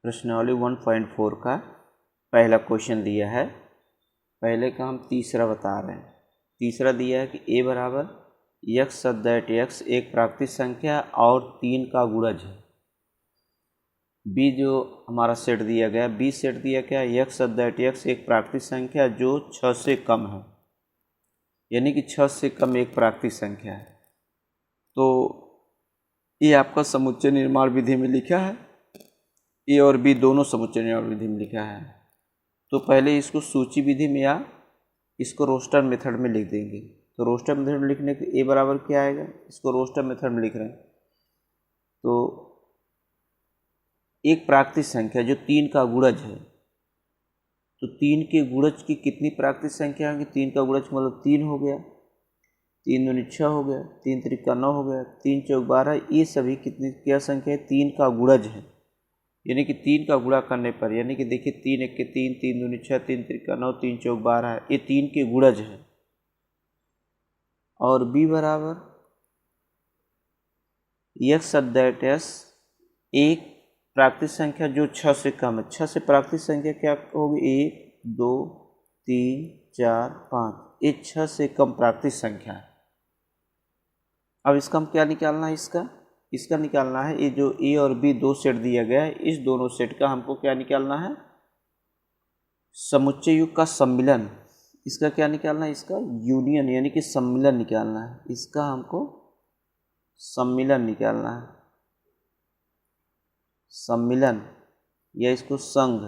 प्रश्नावली 1.4 का पहला क्वेश्चन दिया है। पहले का हम तीसरा बता रहे हैं। तीसरा दिया है कि a बराबर x सच दैट x एक प्राकृतिक संख्या और 3 का गुणज है। b जो हमारा सेट दिया गया, b सेट दिया क्या, x सच दैट x एक प्राकृतिक संख्या जो 6 से कम है, यानी कि 6 से कम एक प्राकृतिक संख्या है। तो ये आपका समुच्चय निर्माण विधि में लिखा है, ए और बी दोनों समुच्चय निर्माण विधि में लिखा है। तो पहले इसको सूची विधि में या इसको रोस्टर मेथड में लिख देंगे। तो रोस्टर मेथड में लिखने के ए बराबर क्या आएगा, इसको रोस्टर मेथड में लिख रहे हैं। तो एक प्राकृतिक संख्या जो 3 का गुणज है, तो 3 के गुणज की कितनी प्राकृतिक संख्या होगी, 3 का गुणज मतलब 3 हो गया, 3 दूनी 6 हो गया, 3 त्रिका 9 हो गया, 3 चौक 12, ये सभी कितनी क्या संख्या है, 3 का गुणज है। यानी कि 3 का गुणा करने पर, यानी कि देखिए 3 एक के 3, 3 दूनी 6, 3 त्रिका 9, 3 चौक 12 है, ये 3 के गुणज है। और b बराबर x सच दैट s एक प्राकृतिक संख्या जो 6 से कम है। 6 से प्राकृतिक संख्या क्या होगी, 1 2 3 4 5, ये 6 से कम प्राकृतिक संख्या है। अब इसका हम क्या निकालना है, इसका निकालना है, ये जो ए और बी दो सेट दिया गया है, इस दोनों सेट का हमको क्या निकालना है, समुच्चय युग का सम्मिलन। इसका क्या निकालना है, इसका यूनियन यानी कि सम्मिलन निकालना है। इसका हमको सम्मिलन निकालना है, सम्मिलन, या इसको संघ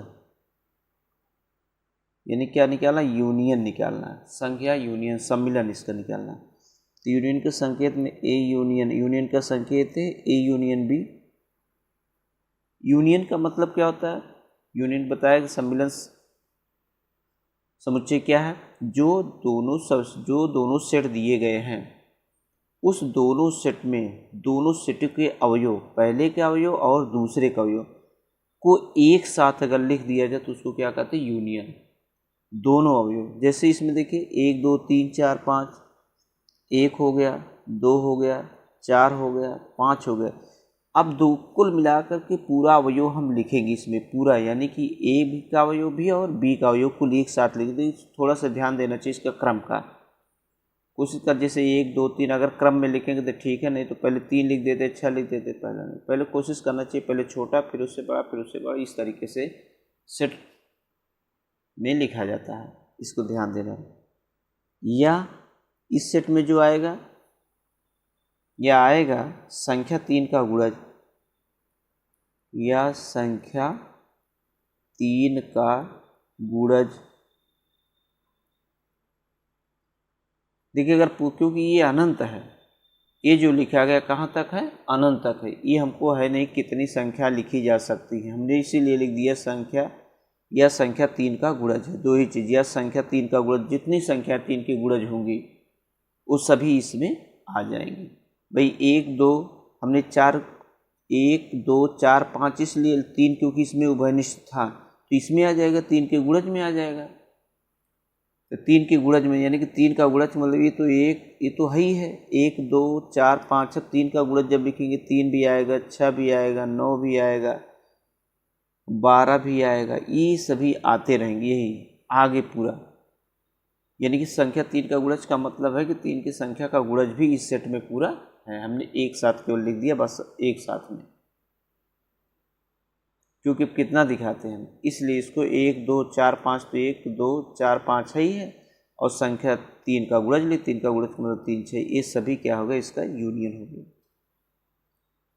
यानी क्या निकालना, यूनियन निकालना है। संख्या यूनियन सम्मिलन इसका निकालना है। तो यूनियन के संकेत में ए यूनियन, यूनियन का संकेत है ए यूनियन बी। यूनियन का मतलब क्या होता है, यूनियन बताया कि सम्मिलन समुच्चय क्या है, जो दोनों सेट दिए गए हैं, उस दोनों सेट में दोनों सेट के अवयव, पहले के अवयव और दूसरे के अवयव को एक साथ अगर लिख दिया जाए तो उसको क्या कहते हैं, यूनियन। दोनों अवयव, जैसे इसमें देखिए 1 2 3 4 5, 1 हो गया, 2 हो गया, 4 हो गया, 5 हो गया। अब दो कुल मिलाकर के पूरा अवयव हम लिखेंगे इसमें पूरा, यानी कि ए बी का अवयव भी और बी का अवयव कुल एक साथ लिख देंगे। थोड़ा सा ध्यान देना चाहिए इसका क्रम का। कोशिश कर जैसे 1 2 3 अगर क्रम में लिखेंगे तो ठीक है, नहीं तो पहले 3 लिख देते, 6 लिख देते, पहले नहीं। पहले कोशिश करना चाहिए पहले छोटा फिर उससे बड़ा फिर उससे बड़ा, इस तरीके से सेट में लिखा जाता है, इसको ध्यान देना। या इस सेट में जो आएगा, यह आएगा संख्या 3 का गुणज, या संख्या 3 का गुणज। देखिए अगर क्योंकि ये अनंत है, ये जो लिखा गया कहाँ तक है, अनंत तक है। ये हमको है नहीं कितनी संख्या लिखी जा सकती है, हमने इसीलिए लिख दिया संख्या या संख्या 3 का गुणज है। दो ही चीज़, या संख्या 3 का गुणज, जितनी संख्या 3 की गुणज होंगी वो सभी इसमें आ जाएंगी। भाई 1 2 हमने 4, 1 2 4 5 इसलिए 3 क्योंकि इसमें उभयनिष्ठ था तो इसमें आ जाएगा, 3 के गुणज में आ जाएगा। तो 3 के गुणज में यानी कि 3 का गुणज मतलब ये तो है ही है, 1 2 4 5, 3 का गुणज जब लिखेंगे 3 भी आएगा, 6 भी आएगा, 9 भी आएगा, 12 भी आएगा, ये सभी आते रहेंगे यही आगे पूरा। यानी कि संख्या 3 का गुणज का मतलब है कि 3 की संख्या का गुणज भी इस सेट में पूरा है। हमने एक साथ केवल लिख दिया, बस एक साथ में, क्योंकि कितना दिखाते हैं हम, इसलिए इसको 1 2 4 5, तो 1 2 4 5 है ही है, और संख्या 3 का गुणज ले, 3 का गुणज मतलब 3 6, ये सभी क्या होगा, इसका यूनियन हो गया।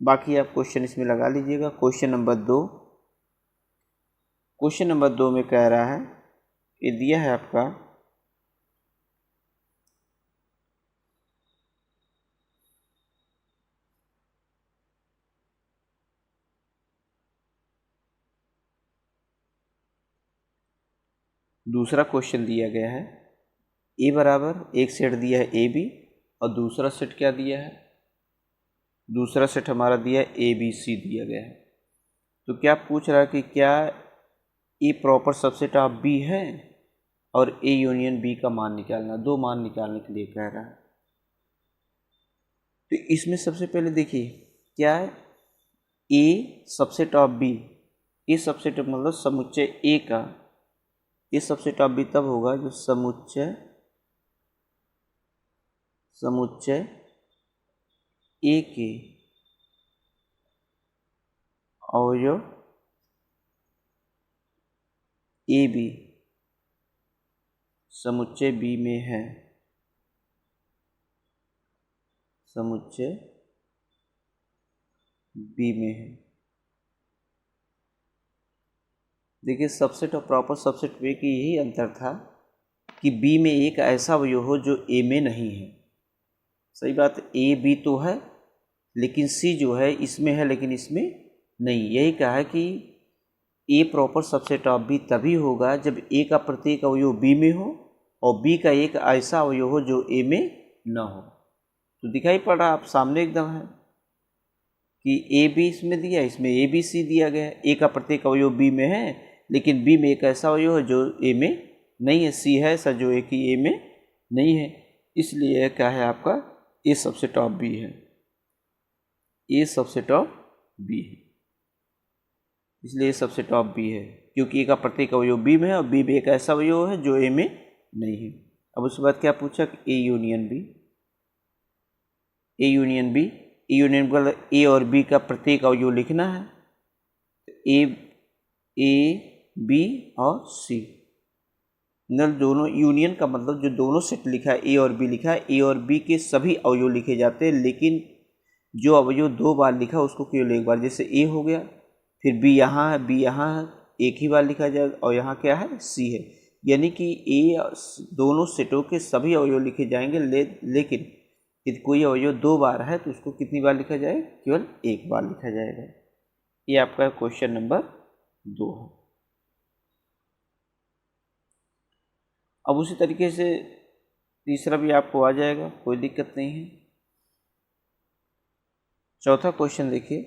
बाकी आप क्वेश्चन इसमें लगा लीजिएगा। क्वेश्चन नंबर 2 में कह रहा है, ये दिया है आपका दूसरा क्वेश्चन दिया गया है, ए बराबर एक सेट दिया है ए बी, और दूसरा सेट क्या दिया है, दूसरा सेट हमारा दिया है ए बी सी दिया गया है। तो क्या पूछ रहा है कि क्या ए प्रॉपर सबसेट ऑफ बी है, और ए यूनियन बी का मान निकालना, दो मान निकालने के लिए कह रहा है। तो इसमें सबसे पहले देखिए क्या है, A subset of B, A subset मतलब समुच्चय ए का, ए सबसेट अब भी तब होगा जो समुच्चय ए के अवयव ए बी समुच्चय बी में है, समुच्चय बी में है। देखिए सबसेट और प्रॉपर सबसेट में की यही अंतर था कि बी में एक ऐसा अवयव हो जो ए में नहीं है। सही बात, ए बी तो है लेकिन सी जो है इसमें है लेकिन इसमें नहीं। यही कहा है कि ए प्रॉपर सबसेट ऑफ बी तभी होगा जब ए का प्रत्येक अवयव बी में हो और बी का एक ऐसा अवयव हो जो ए में न हो। तो दिखाई पड़ रहा आप सामने एकदम है कि ए बी इसमें दिया, इसमें ए बी सी दिया गया है। ए का प्रत्येक अवयव बी में है लेकिन बी में एक ऐसा अवयव है जो ए में नहीं है, सी है ऐसा जो एक ही ए में नहीं है। इसलिए क्या है आपका ए सबसेट ऑफ बी है, ए सबसेट ऑफ बी है, इसलिए ए सबसेट ऑफ बी है क्योंकि ए का प्रत्येक अवयव बी में है और बी में एक ऐसा अवयव है जो ए में नहीं है। अब उसके बाद क्या पूछा कि A union B, A union B, A union मतलब ए और बी का प्रत्येक अवयव लिखना है, ए बी और सी नल दोनों यूनियन का मतलब जो दोनों सेट लिखा है ए और बी लिखा है, ए और बी के सभी अवयव लिखे जाते हैं लेकिन जो अवयव दो बार लिखा उसको केवल एक बार, जैसे ए हो गया फिर बी यहाँ है, बी यहाँ है, एक ही बार लिखा जाएगा और यहाँ क्या है सी है। यानी कि ए दोनों सेटों के सभी अवयव लिखे जाएंगे लेकिन यदि कोई अवयव दो बार है तो उसको कितनी बार लिखा जाए, केवल एक बार लिखा जाएगा। ये आपका क्वेश्चन नंबर 2 है। अब उसी तरीके से तीसरा भी आपको आ जाएगा, कोई दिक्कत नहीं है। चौथा क्वेश्चन देखिए,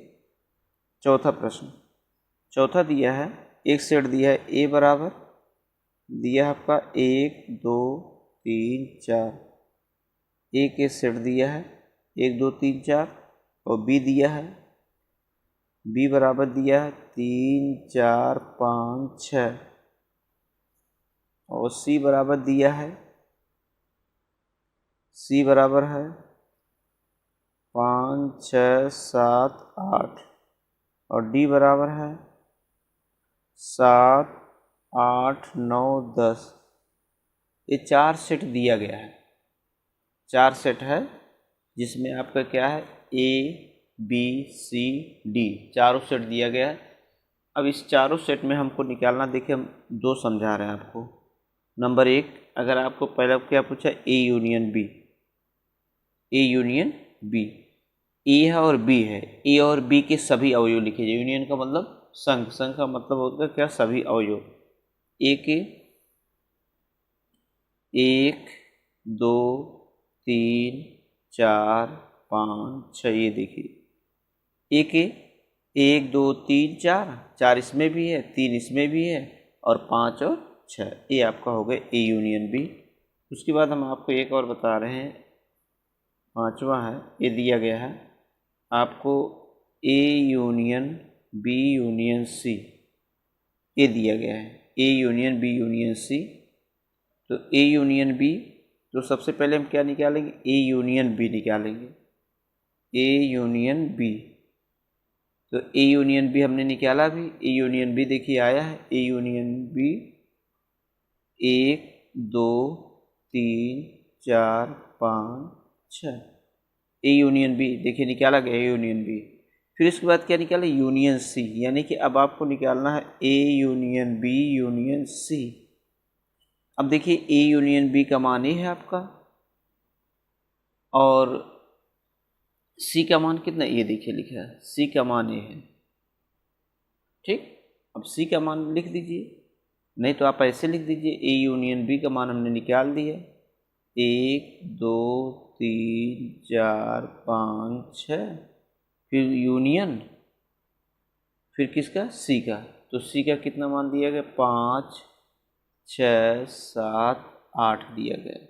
चौथा प्रश्न, चौथा दिया है एक सेट दिया है ए बराबर दिया है आपका 1 2 3 4, ए के सेट दिया है 1 2 3 4 और बी दिया है बी बराबर दिया है 3 4 5 6 और सी बराबर दिया है सी बराबर है 5 6 7 8 और डी बराबर है 7 8 9 10। ये 4 सेट दिया गया है, 4 सेट है जिसमें आपका क्या है ए बी सी डी चारों सेट दिया गया है। अब इस चारों सेट में हमको निकालना, देखिए हम दो समझा रहे हैं आपको। नंबर 1, अगर आपको पहले क्या पूछा A union B, A union B, A है और बी है, ए और बी के सभी अवयव लिखे जाए। यूनियन का मतलब संघ, संघ का मतलब होता है क्या सभी अवयव, ए के 1 2 3 4 5 6, ये देखिए ए के 1 2 3 4, 4 इसमें भी है 3 इसमें भी है और 5 और 6, ये आपका हो गया ए यूनियन बी। उसके बाद हम आपको एक और बता रहे हैं, पांचवा है, ये दिया गया है आपको A union B union C, ये दिया गया है A union B union C. तो ए यूनियन बी, तो सबसे पहले हम क्या निकालेंगे, ए यूनियन बी निकालेंगे, ए यूनियन बी। तो ए यूनियन बी हमने निकाला भी, ए यूनियन बी देखिए आया है, A union B 1 2 3 4 5 6, A union B देखिए निकाला गया ए यूनियन बी। फिर इसके बाद क्या निकाला, यूनियन सी, यानी कि अब आपको निकालना है A union B union C. अब देखिए ए यूनियन बी का मान ये है आपका और सी का मान कितना, ये देखिए लिखा है सी का मान ये है, ठीक। अब सी का मान लिख दीजिए, नहीं तो आप ऐसे लिख दीजिए ए यूनियन बी का मान हमने निकाल दिया 1 2 3 4 5 6, फिर यूनियन, फिर किसका सी का, तो सी का कितना मान दिया गया 5 6 7 8 दिया गया।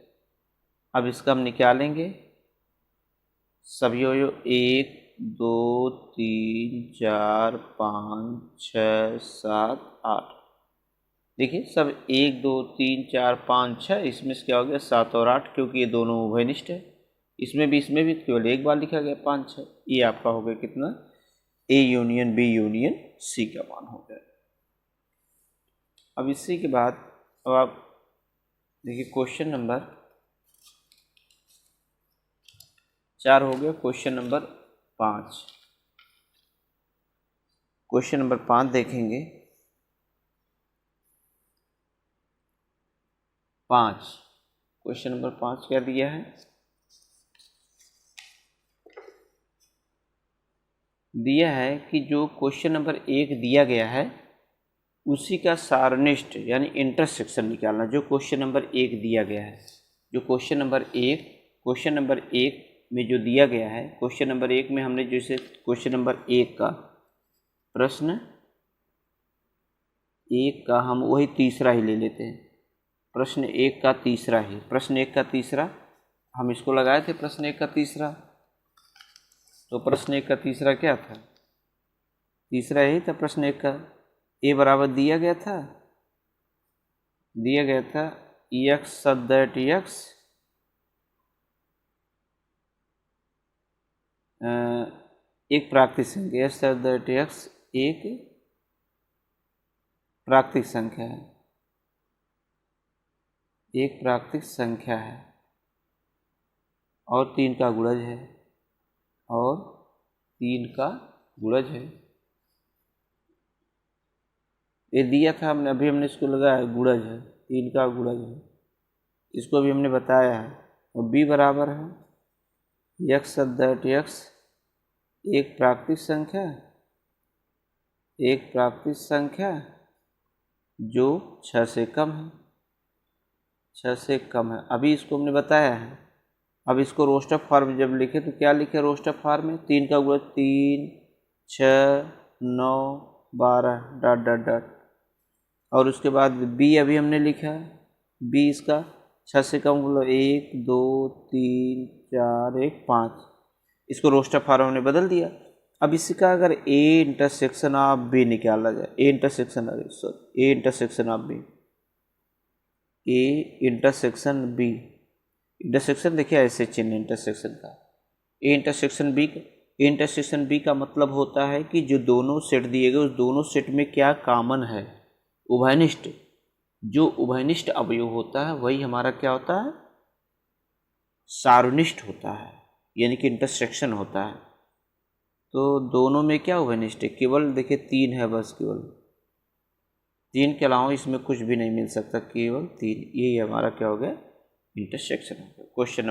अब इसका हम निकालेंगे सभी अवयव 1 2 3 4 5 6 7 8। देखिए सब 1 2 3 4 5 6, इसमें से क्या हो गया 7 और 8, क्योंकि ये दोनों उभयनिष्ठ है। इसमें भी केवल एक बार लिखा गया 5 6। ये आपका हो गया कितना, A union B union C का मान हो गया। अब इसी के बाद अब आप देखिए क्वेश्चन नंबर 4 हो गया। क्वेश्चन नंबर 5, क्वेश्चन नंबर 5 देखेंगे। 5, क्वेश्चन नंबर 5 क्या दिया है, दिया है कि जो क्वेश्चन नंबर 1 दिया गया है उसी का सारनिष्ठ यानी इंटरसेक्शन निकालना। जो क्वेश्चन नंबर 1 दिया गया है, जो क्वेश्चन नंबर 1 में जो दिया गया है, क्वेश्चन नंबर 1 में हमने जैसे क्वेश्चन नंबर 1 का प्रश्न 1 का हम वही तीसरा ही ले लेते हैं। प्रश्न 1 का तीसरा ही, प्रश्न 1 का तीसरा हम इसको लगाए थे। प्रश्न 1 का तीसरा, तो प्रश्न 1 का तीसरा क्या था, तीसरा यही था प्रश्न 1 का। ए बराबर दिया गया था एक्स सच दैट एक्स एक प्राकृतिक संख्या, एक्स सच दैट एक्स एक प्राकृतिक संख्या है, एक प्राकृतिक संख्या है और 3 का गुणज है, और 3 का गुणज है। ये दिया था हमने, अभी हमने इसको लगाया गुणज है, 3 का गुणज है, इसको भी हमने बताया है। और बी बराबर है एक्स सच दैट एक्स एक प्राकृतिक संख्या जो 6 से कम है, 6 से कम है। अभी इसको हमने बताया है। अब इसको रोस्टर फॉर्म जब लिखे तो क्या लिखे रोस्टर फॉर्म में, 3 का गुणज 3 6 9 12 डॉट डॉट डॉट। और उसके बाद बी अभी हमने लिखा है, बी इसका 6 से कम बोलो 1 2 3 4 1 5, इसको रोस्टर फॉर्म हमने बदल दिया। अब इसका अगर ए इंटरसेक्शन ऑफ बी निकाला जाए, A intersection of B, A intersection B, intersection देखिए ऐसे चिन्ह इंटरसेक्शन का, ए इंटरसेक्शन बी का मतलब होता है कि जो दोनों सेट दिए गए उस दोनों सेट में क्या कॉमन है, उभयनिष्ठ। जो उभयनिष्ठ अवयव होता है वही हमारा क्या होता है, सार्वनिष्ठ होता है, यानी कि इंटरसेक्शन होता है। तो दोनों में क्या उभयनिष्ठ है, केवल देखिए 3 है, बस केवल 3 के अलावा इसमें कुछ भी नहीं मिल सकता, केवल 3, यही हमारा क्या हो गया, इंटरसेक्शन हो गया। क्वेश्चन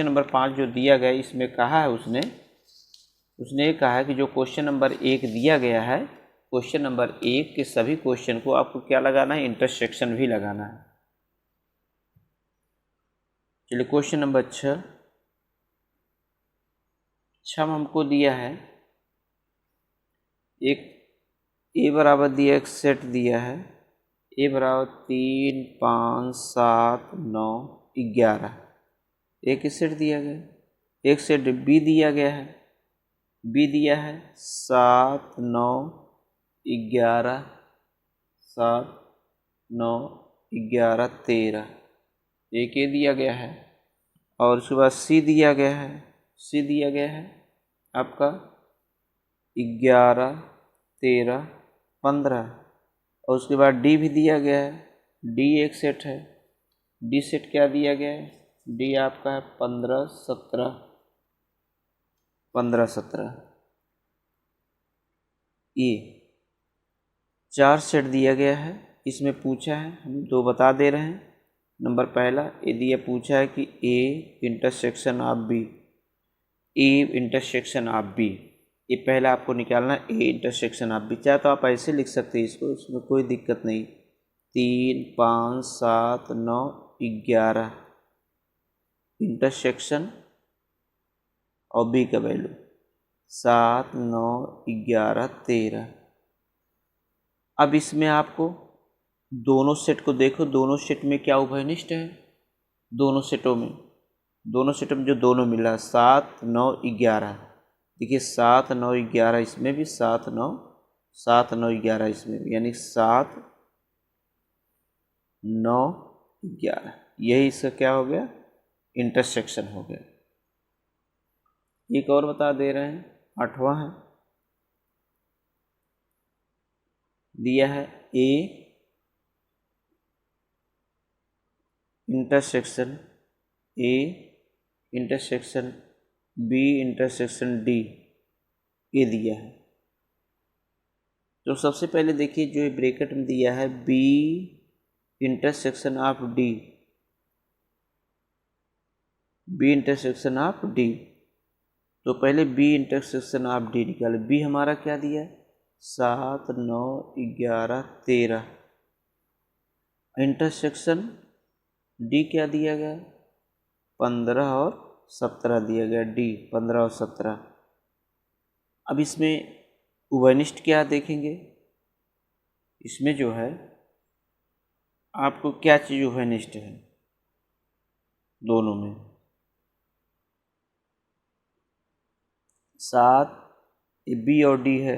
नंबर 5 जो दिया गया इसमें कहा है उसने ये कहा है कि जो क्वेश्चन नंबर 1 दिया गया है, क्वेश्चन नंबर 1 के सभी क्वेश्चन को आपको क्या लगाना है, इंटरसेक्शन भी लगाना है। चलिए क्वेश्चन नंबर 6 में हमको दिया है एक ए बराबर दिया, एक सेट दिया है, ए बराबर 3 5 7 9 11, एक सेट दिया गया। एक सेट बी दिया गया है, बी दिया है 7 9 11 7 9 11 13, एक ये दिया गया है। और उसके बाद सी दिया गया है, आपका 11 13 15। और उसके बाद डी भी दिया गया है, डी एक सेट है, डी सेट क्या दिया गया है, डी आपका है 15 17। ये 4 सेट दिया गया है। इसमें पूछा है, हम 2 बता दे रहे हैं। नंबर पहला यदि ये पूछा है कि ए इंटरसेक्शन ऑफ बी, ये पहला आपको निकालना है, ए इंटरसेक्शन ऑफ बी। चाहे तो आप ऐसे लिख सकते हैं इसको, इसमें कोई दिक्कत नहीं। 3 5 7 9 11 इंटरसेक्शन और बी का वैल्यू 7 9 11 13। अब इसमें आपको दोनों सेट को देखो, दोनों सेट में क्या उभयनिष्ठ है, दोनों सेटों में जो दोनों मिला 7 9 11, देखिए 7 9 11 इसमें भी 7 9 11 इसमें भी, यानी 7 9 11, यही इसका क्या हो गया, इंटरसेक्शन हो गया। एक और बता दे रहे हैं, 8वां है, दिया है A intersection A intersection B intersection D, ये दिया है। तो सबसे पहले देखिए जो ये ब्रैकेट में दिया है B intersection of D, B intersection of D, तो पहले बी इंटरसेक्शन ऑफ डी निकाले। बी हमारा क्या दिया है, 7 9 11 13, इंटरसेक्शन डी क्या दिया गया, 15 और 17 दिया गया, डी 15 और 17। अब इसमें उभयनिष्ठ क्या देखेंगे, इसमें जो है आपको क्या चीज़ उभयनिष्ठ है दोनों में, 7 बी और डी है,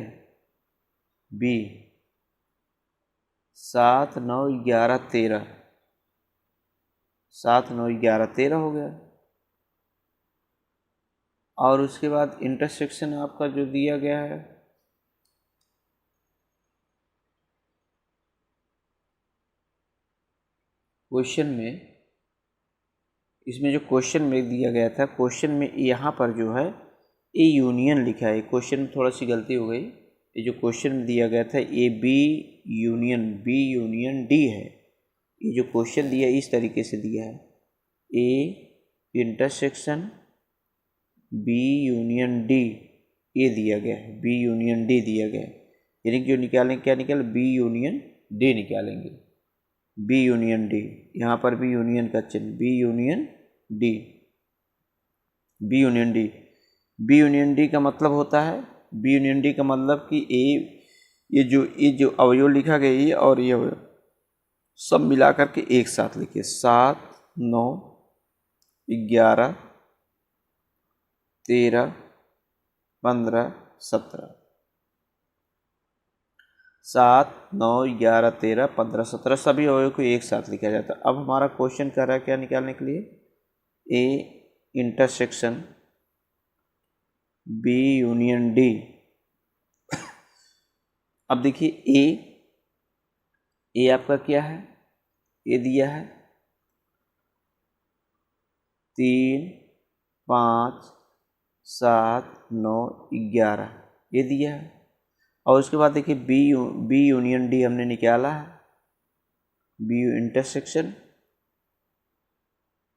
बी 7 9 11 13, 7 9 11 13 हो गया। और उसके बाद इंटरसेक्शन आपका जो दिया गया है, क्वेश्चन में, इसमें जो क्वेश्चन में दिया गया था, क्वेश्चन में यहाँ पर जो है ए यूनियन लिखा है, क्वेश्चन में थोड़ा सी गलती हो गई। ये जो क्वेश्चन में दिया गया था ए बी यूनियन डी है, ये जो क्वेश्चन दिया है इस तरीके से दिया है, A intersection B union D, ये दिया गया है, बी यूनियन डी दिया गया है, यानी कि जो निकालेंगे क्या निकाले, बी यूनियन डी निकालेंगे, बी यूनियन डी, यहाँ पर भी यूनियन का चिन्ह, B union D, B union D. B union D का मतलब होता है, बी यूनियन डी का मतलब कि ये जो अवयव लिखा गया ये और ये अवयव सब मिला करके एक साथ लिखिए, 7 9 11 13 15 17, 7 9 11 13 15 17 सभी अवयव को एक साथ लिखा जाता है। अब हमारा क्वेश्चन कर रहा है क्या निकालने के लिए, A intersection B union D. अब देखिए ए आपका क्या है, ए दिया है 3 5 7 9 11, ये दिया है। और उसके बाद देखिए बी यूनियन डी हमने निकाला है, बी इंटरसेक्शन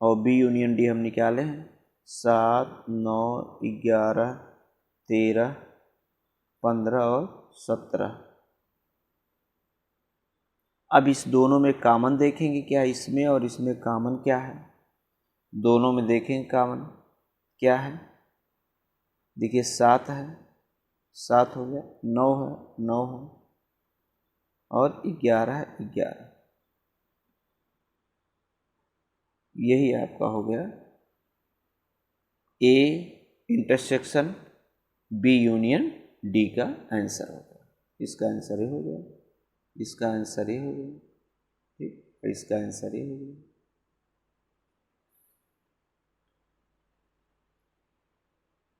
और बी यूनियन डी हम निकाले हैं, 7 9 11 13 15 और 17। अब इस दोनों में कॉमन देखेंगे क्या, इसमें और इसमें कॉमन क्या है, दोनों में देखेंगे कॉमन क्या है, देखिए 7 है, 7 हो गया, 9 है, 9 है, और 11 है, 11, यही आपका हो गया A intersection B union D का आंसर होगा। इसका आंसर ही हो गया, इसका आंसर ही हो गया, ठीक, इसका आंसर ही हो गया।